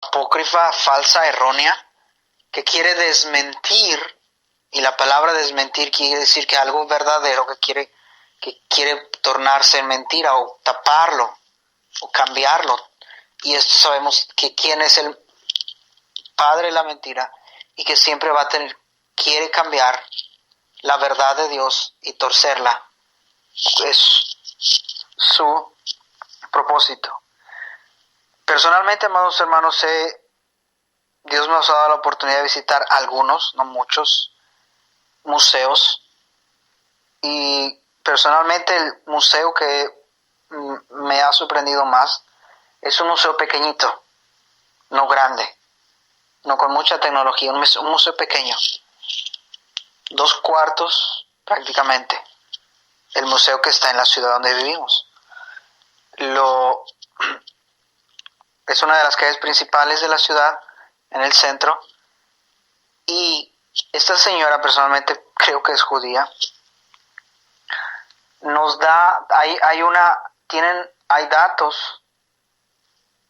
apócrifa, falsa, errónea, que quiere desmentir, y la palabra desmentir quiere decir que algo verdadero que quiere tornarse en mentira o taparlo o cambiarlo. Y esto sabemos que quién es el padre de la mentira y que siempre quiere cambiar la verdad de Dios y torcerla. Es su propósito. Personalmente, amados hermanos, Dios me ha dado la oportunidad de visitar algunos, no muchos, museos. Y personalmente el museo que me ha sorprendido más es un museo pequeñito, no grande, no con mucha tecnología, un museo pequeño, 2 cuartos prácticamente, el museo que está en la ciudad donde vivimos. Es una de las calles principales de la ciudad, en el centro, y esta señora, personalmente creo que es judía, nos da, hay datos,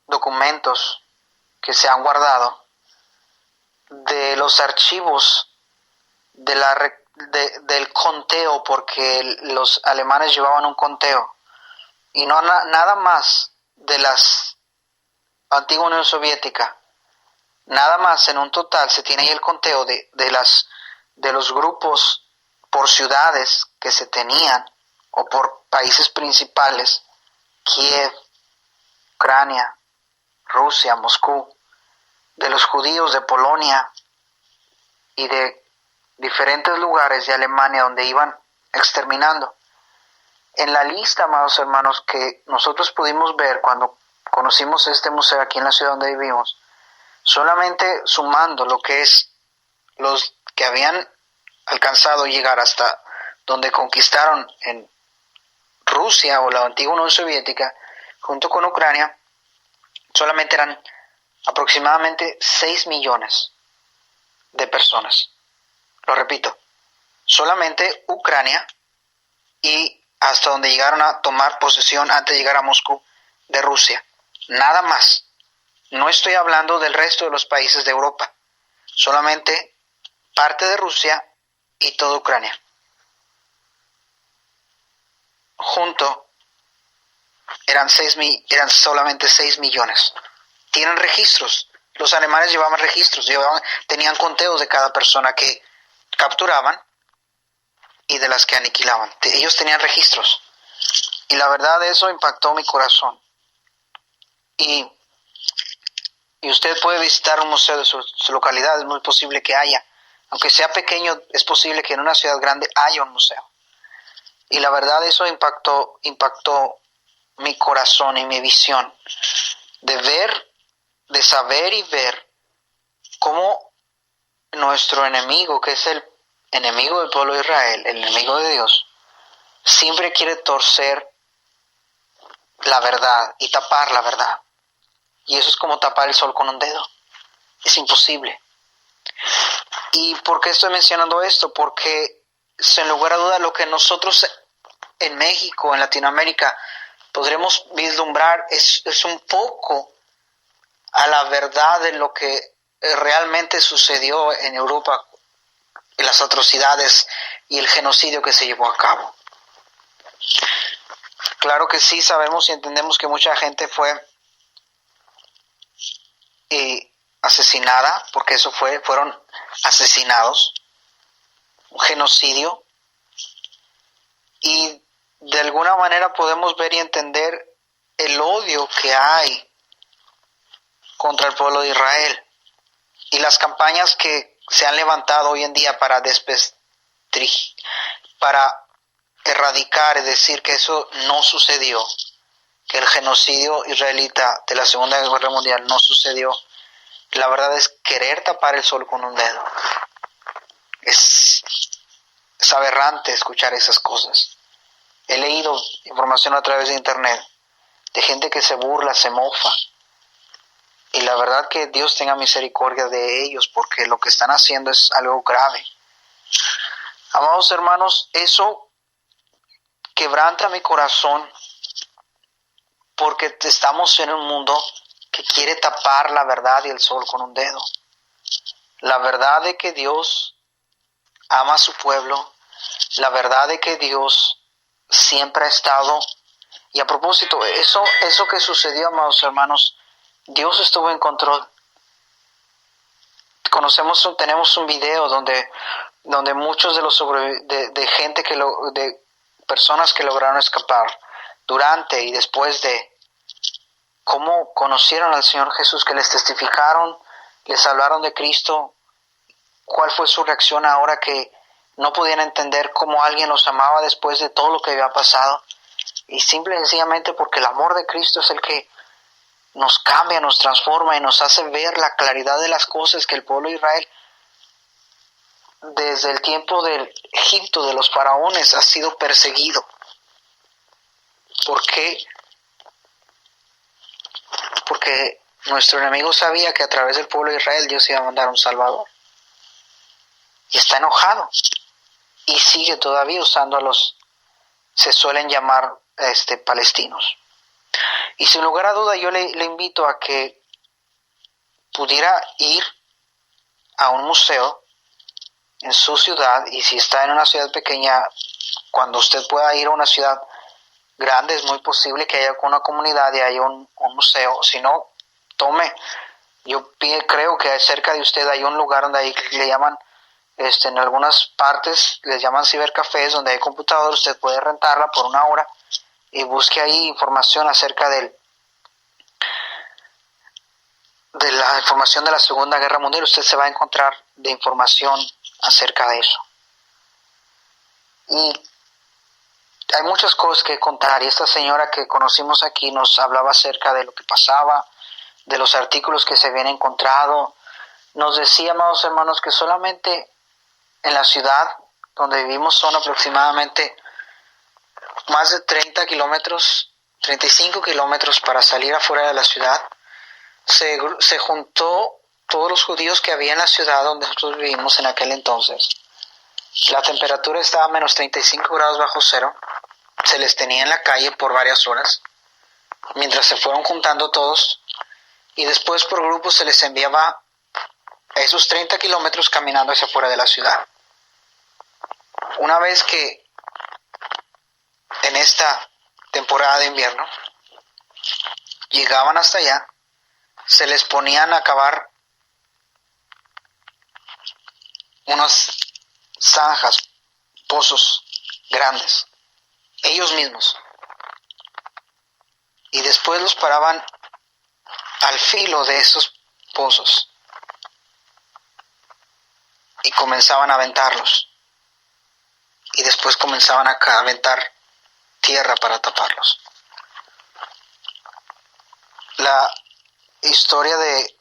documentos que se han guardado de los archivos del conteo, porque los alemanes llevaban un conteo, y no nada más de las antigua Unión Soviética, nada más en un total se tiene ahí el conteo de los grupos por ciudades que se tenían o por países principales: Kiev, Ucrania, Rusia, Moscú, de los judíos de Polonia y de diferentes lugares de Alemania donde iban exterminando. En la lista, amados hermanos, que nosotros pudimos ver cuando conocimos este museo aquí en la ciudad donde vivimos, solamente sumando lo que es los que habían alcanzado llegar hasta donde conquistaron en Rusia o la antigua Unión Soviética, junto con Ucrania, solamente eran aproximadamente 6 millones de personas. Lo repito, solamente Ucrania y hasta donde llegaron a tomar posesión antes de llegar a Moscú de Rusia. Nada más. No estoy hablando del resto de los países de Europa. Solamente parte de Rusia y toda Ucrania. Junto eran solamente 6 millones. Tienen registros. Los alemanes llevaban registros, tenían conteos de cada persona que capturaban y de las que aniquilaban. Ellos tenían registros. Y la verdad, eso impactó mi corazón. Y usted puede visitar un museo de su localidad, es muy posible que haya. Aunque sea pequeño, es posible que en una ciudad grande haya un museo. Y la verdad, eso impactó mi corazón y mi visión. De saber y ver cómo nuestro enemigo, que es el enemigo del pueblo de Israel, el enemigo de Dios, siempre quiere torcer la verdad y tapar la verdad. Y eso es como tapar el sol con un dedo. Es imposible. ¿Y por qué estoy mencionando esto? Porque sin lugar a duda lo que nosotros en México, en Latinoamérica, podremos vislumbrar es un poco a la verdad de lo que realmente sucedió en Europa, y las atrocidades y el genocidio que se llevó a cabo. Claro que sí, sabemos y entendemos que mucha gente fue asesinada, porque fueron asesinados, un genocidio, y de alguna manera podemos ver y entender el odio que hay contra el pueblo de Israel y las campañas que se han levantado hoy en día para erradicar y decir que eso no sucedió, que el genocidio israelita de la Segunda Guerra Mundial no sucedió. La verdad es querer tapar el sol con un dedo. Es aberrante escuchar esas cosas. He leído información a través de internet de gente que se burla, se mofa. Y la verdad que Dios tenga misericordia de ellos, porque lo que están haciendo es algo grave. Amados hermanos, eso quebranta mi corazón, porque estamos en un mundo que quiere tapar la verdad y el sol con un dedo. La verdad de que Dios ama a su pueblo, la verdad de que Dios siempre ha estado. Y a propósito, eso que sucedió, amados hermanos, Dios estuvo en control. Tenemos un video donde muchos de los de gente de personas que lograron escapar durante y después de cómo conocieron al Señor Jesús, que les testificaron, les hablaron de Cristo, cuál fue su reacción ahora que no podían entender cómo alguien los amaba después de todo lo que había pasado. Y simple y sencillamente porque el amor de Cristo es el que nos cambia, nos transforma y nos hace ver la claridad de las cosas que el pueblo de Israel, desde el tiempo del Egipto, de los faraones, ha sido perseguido. ¿Por qué? Porque nuestro enemigo sabía que a través del pueblo de Israel Dios iba a mandar un Salvador. Y está enojado. Y sigue todavía usando a se suelen llamar palestinos. Y sin lugar a duda yo le invito a que pudiera ir a un museo en su ciudad, y si está en una ciudad pequeña, cuando usted pueda ir a una ciudad grande, es muy posible que haya una comunidad y haya un museo. Si no, yo creo que cerca de usted hay un lugar donde ahí le llaman, en algunas partes les llaman cibercafés, donde hay computador, usted puede rentarla por una hora y busque ahí información acerca de la información de la Segunda Guerra Mundial. Usted se va a encontrar de información acerca de eso. Y hay muchas cosas que contar, y esta señora que conocimos aquí nos hablaba acerca de lo que pasaba, de los artículos que se habían encontrado. Nos decía, amados hermanos, que solamente en la ciudad donde vivimos son aproximadamente más de 30 kilómetros, 35 kilómetros para salir afuera de la ciudad. Se juntó todos los judíos que había en la ciudad donde nosotros vivimos en aquel entonces. La temperatura estaba a menos 35 grados bajo cero. Se les tenía en la calle por varias horas, mientras se fueron juntando todos, y después por grupos se les enviaba a esos 30 kilómetros caminando hacia afuera de la ciudad. Una vez que en esta temporada de invierno llegaban hasta allá, se les ponían a cavar unas zanjas, pozos grandes, ellos mismos, y después los paraban al filo de esos pozos y comenzaban a aventarlos, y después comenzaban a aventar tierra para taparlos. La historia de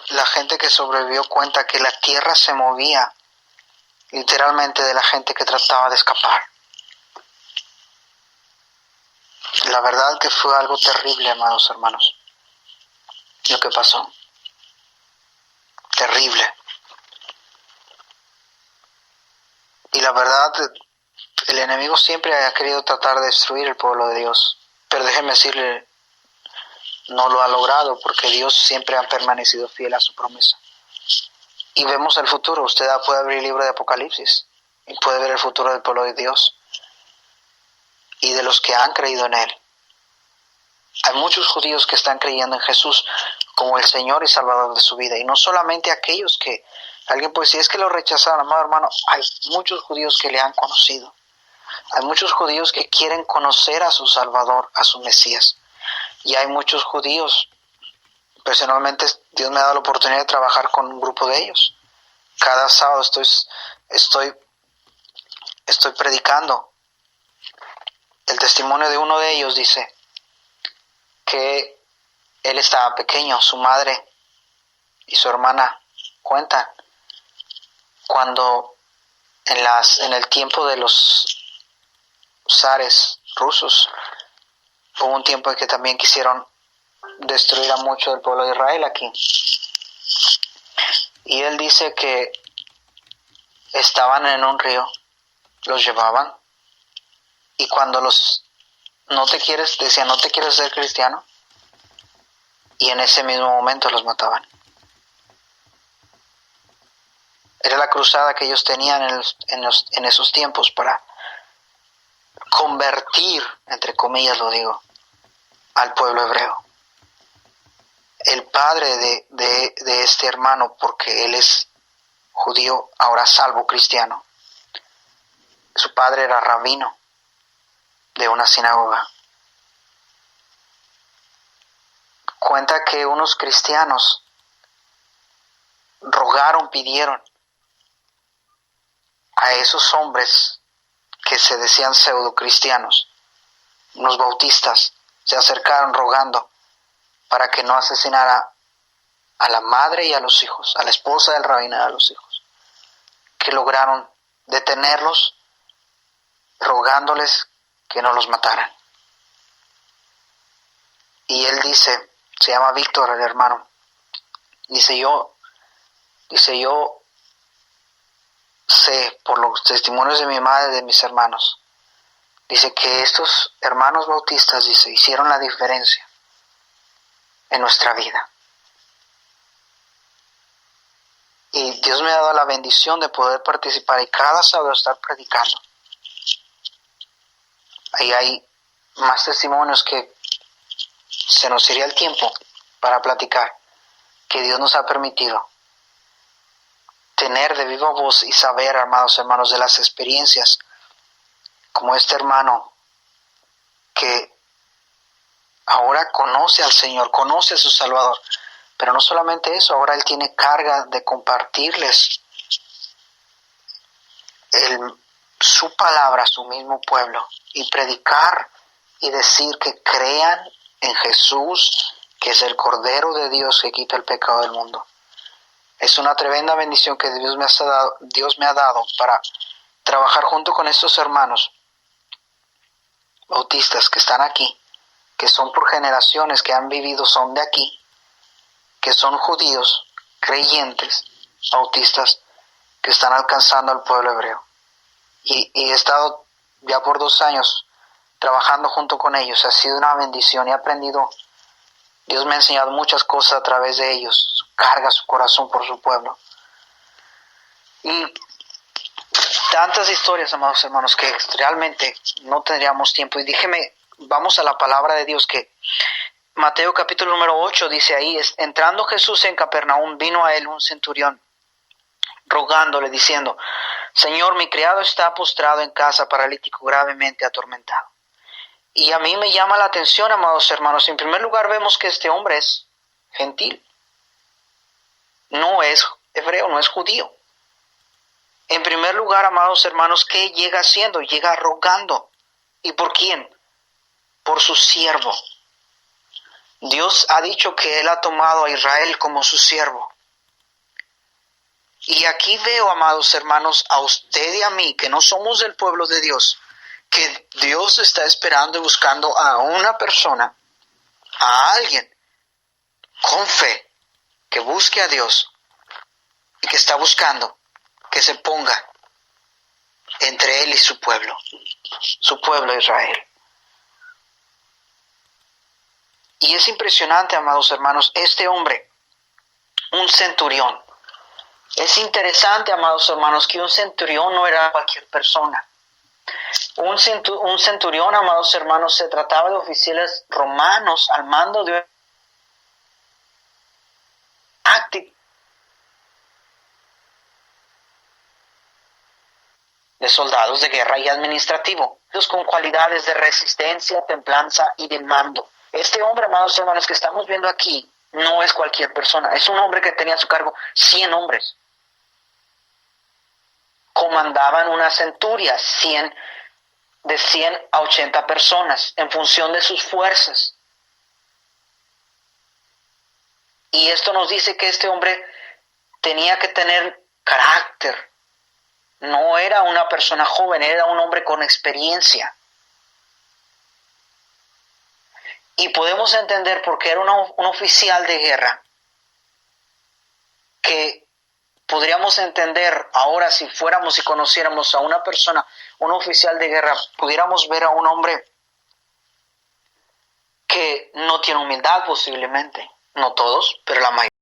la gente que sobrevivió cuenta que la tierra se movía literalmente de la gente que trataba de escapar. La verdad que fue algo terrible, amados hermanos, lo que pasó. Terrible. Y la verdad, el enemigo siempre ha querido tratar de destruir el pueblo de Dios. Pero déjeme decirle, no lo ha logrado, porque Dios siempre ha permanecido fiel a su promesa. Y vemos el futuro. Usted puede abrir el libro de Apocalipsis y puede ver el futuro del pueblo de Dios y de los que han creído en Él. Hay muchos judíos que están creyendo en Jesús como el Señor y Salvador de su vida. Y no solamente aquellos que alguien puede decir, es que lo rechazaron, amado hermano. Hay muchos judíos que le han conocido. Hay muchos judíos que quieren conocer a su Salvador, a su Mesías. Y hay muchos judíos, personalmente Dios me ha dado la oportunidad de trabajar con un grupo de ellos. Cada sábado estoy predicando. El testimonio de uno de ellos dice que él estaba pequeño, su madre y su hermana cuentan cuando en el tiempo de los zares rusos hubo un tiempo en que también quisieron destruir a mucho del pueblo de Israel aquí. Y él dice que estaban en un río, los llevaban, y cuando decían, ¿no te quieres ser cristiano? y en ese mismo momento los mataban. Era la cruzada que ellos tenían en esos tiempos para convertir, entre comillas lo digo, al pueblo hebreo. El padre de este hermano, porque él es judío, ahora salvo cristiano, su padre era rabino de una sinagoga. Cuenta que unos cristianos rogaron, pidieron a esos hombres que se decían pseudo cristianos, unos bautistas, se acercaron rogando para que no asesinara a la madre y a los hijos, a la esposa del rabino y a los hijos, que lograron detenerlos rogándoles que no los mataran. Y él dice, se llama Víctor el hermano, dice yo sé por los testimonios de mi madre y de mis hermanos, dice que estos hermanos bautistas, dice, hicieron la diferencia en nuestra vida. Y Dios me ha dado la bendición de poder participar y cada sábado estar predicando. Ahí hay más testimonios que se nos iría el tiempo para platicar, que Dios nos ha permitido tener de viva voz y saber, amados hermanos, de las experiencias, como este hermano que ahora conoce al Señor, conoce a su Salvador, pero no solamente eso, ahora él tiene carga de compartirles su palabra a su mismo pueblo y predicar y decir que crean en Jesús, que es el Cordero de Dios que quita el pecado del mundo. Es una tremenda bendición que Dios me ha dado para trabajar junto con estos hermanos bautistas que están aquí, que son por generaciones, que han vivido, son de aquí, que son judíos, creyentes, bautistas, que están alcanzando al pueblo hebreo. Y he estado ya por 2 años trabajando junto con ellos. Ha sido una bendición y he aprendido. Dios me ha enseñado muchas cosas a través de ellos. Carga su corazón por su pueblo. Y tantas historias, amados hermanos, que realmente no tendríamos tiempo. Y vamos a la palabra de Dios, que Mateo capítulo número 8 dice ahí, entrando Jesús en Capernaum, vino a él un centurión, rogándole, diciendo, Señor, mi criado está postrado en casa, paralítico, gravemente atormentado. Y a mí me llama la atención, amados hermanos, en primer lugar vemos que este hombre es gentil. No es hebreo, no es judío. En primer lugar, amados hermanos, ¿qué llega haciendo? Llega rogando. ¿Y por quién? Por su siervo. Dios ha dicho que Él ha tomado a Israel como su siervo. Y aquí veo, amados hermanos, a usted y a mí, que no somos del pueblo de Dios, que Dios está esperando y buscando a una persona, a alguien con fe, que busque a Dios y que está buscando que se ponga entre Él y su pueblo Israel. Y es impresionante, amados hermanos, este hombre, un centurión. Es interesante, amados hermanos, que un centurión no era cualquier persona. Un centurión, amados hermanos, se trataba de oficiales romanos al mando de de soldados de guerra y administrativo, con cualidades de resistencia, templanza y de mando. Este hombre, amados hermanos, que estamos viendo aquí, no es cualquier persona, es un hombre que tenía a su cargo 100 hombres. Comandaban una centuria, de 100 a 80 personas, en función de sus fuerzas. Y esto nos dice que este hombre tenía que tener carácter. No era una persona joven, era un hombre con experiencia. Y podemos entender por qué era un oficial de guerra, que podríamos entender ahora si fuéramos y conociéramos a una persona, un oficial de guerra, pudiéramos ver a un hombre que no tiene humildad posiblemente, no todos, pero la mayoría.